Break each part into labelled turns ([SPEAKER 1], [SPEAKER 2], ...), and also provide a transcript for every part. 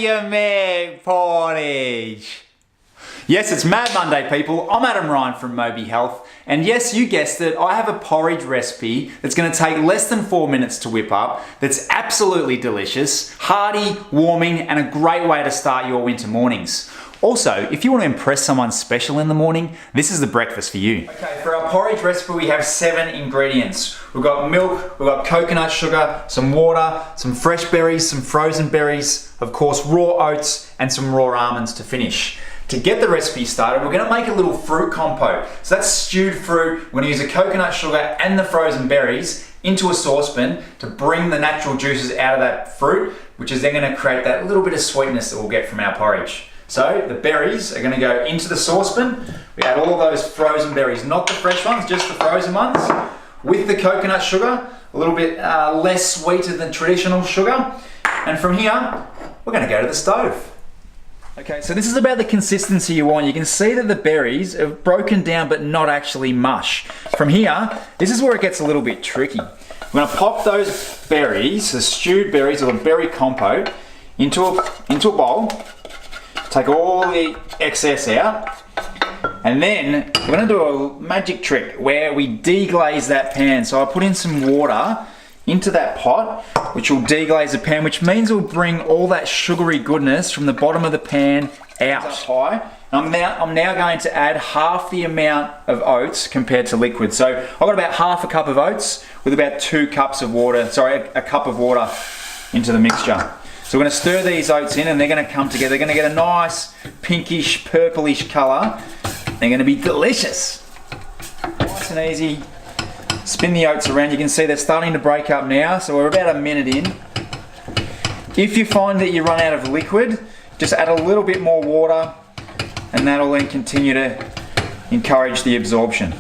[SPEAKER 1] you make porridge? Yes, it's Mad Monday, people. I'm Adam Ryan from Moby Health. And yes, you guessed it, I have a porridge recipe that's going to take less than 4 minutes to whip up, that's absolutely delicious, hearty, warming, and a great way to start your winter mornings. Also, if you want to impress someone special in the morning, this is the breakfast for you. Okay, for our porridge recipe, we have 7 ingredients. We've got milk, we've got coconut sugar, some water, some fresh berries, some frozen berries, of course raw oats, and some raw almonds to finish. To get the recipe started, we're going to make a little fruit compote. So that's stewed fruit. We're going to use the coconut sugar and the frozen berries into a saucepan to bring the natural juices out of that fruit, which is then going to create that little bit of sweetness that we'll get from our porridge. So the berries are going to go into the saucepan. We add all of those frozen berries, not the fresh ones, just the frozen ones, with the coconut sugar, a little bit less sweeter than traditional sugar. And from here, we're going to go to the stove. Okay, so this is about the consistency you want. You can see that the berries have broken down but not actually mush. From here, this is where it gets a little bit tricky. We're going to pop those berries, the stewed berries or the berry compote, into a bowl. Take all the excess out, and then we're going to do a magic trick where we deglaze that pan. So I put in some water into that pot, which will deglaze the pan, which means we'll bring all that sugary goodness from the bottom of the pan out. High. I'm now going to add half the amount of oats compared to liquid. So I've got about half a cup of oats with about 2 cups of water, a cup of water into the mixture. So we're going to stir these oats in and they're going to come together. They're going to get a nice pinkish, purplish colour. They're going to be delicious. Nice and easy. Spin the oats around. You can see they're starting to break up now. So we're about a minute in. If you find that you run out of liquid, just add a little bit more water and that'll then continue to encourage the absorption.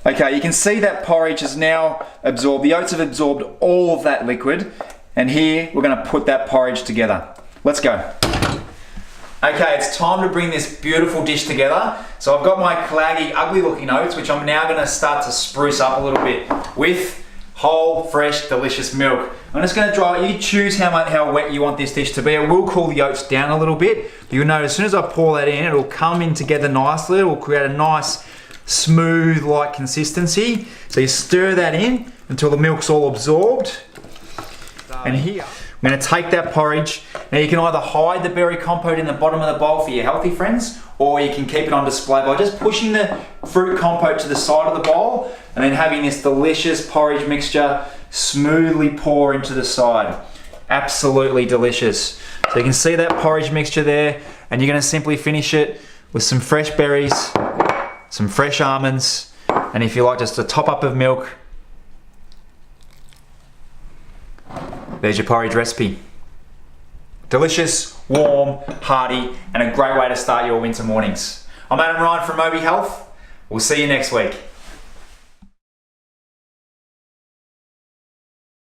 [SPEAKER 1] Okay, you can see that porridge is now absorbed. The oats have absorbed all of that liquid. And here, we're going to put that porridge together. Let's go. Okay, it's time to bring this beautiful dish together. So I've got my claggy, ugly looking oats, which I'm now going to start to spruce up a little bit with whole, fresh, delicious milk. I'm just going to dry it. You choose how wet you want this dish to be. It will cool the oats down a little bit. But you'll notice as soon as I pour that in, it'll come in together nicely. It will create a nice, smooth-like consistency. So you stir that in until the milk's all absorbed. And here, I'm going to take that porridge. Now you can either hide the berry compote in the bottom of the bowl for your healthy friends, or you can keep it on display by just pushing the fruit compote to the side of the bowl and then having this delicious porridge mixture smoothly pour into the side. Absolutely delicious. So you can see that porridge mixture there, and you're going to simply finish it with some fresh berries, some fresh almonds, and if you like, just a top up of milk. There's your porridge recipe. Delicious, warm, hearty, and a great way to start your winter mornings. I'm Adam Ryan from Moby Health. We'll see you next week.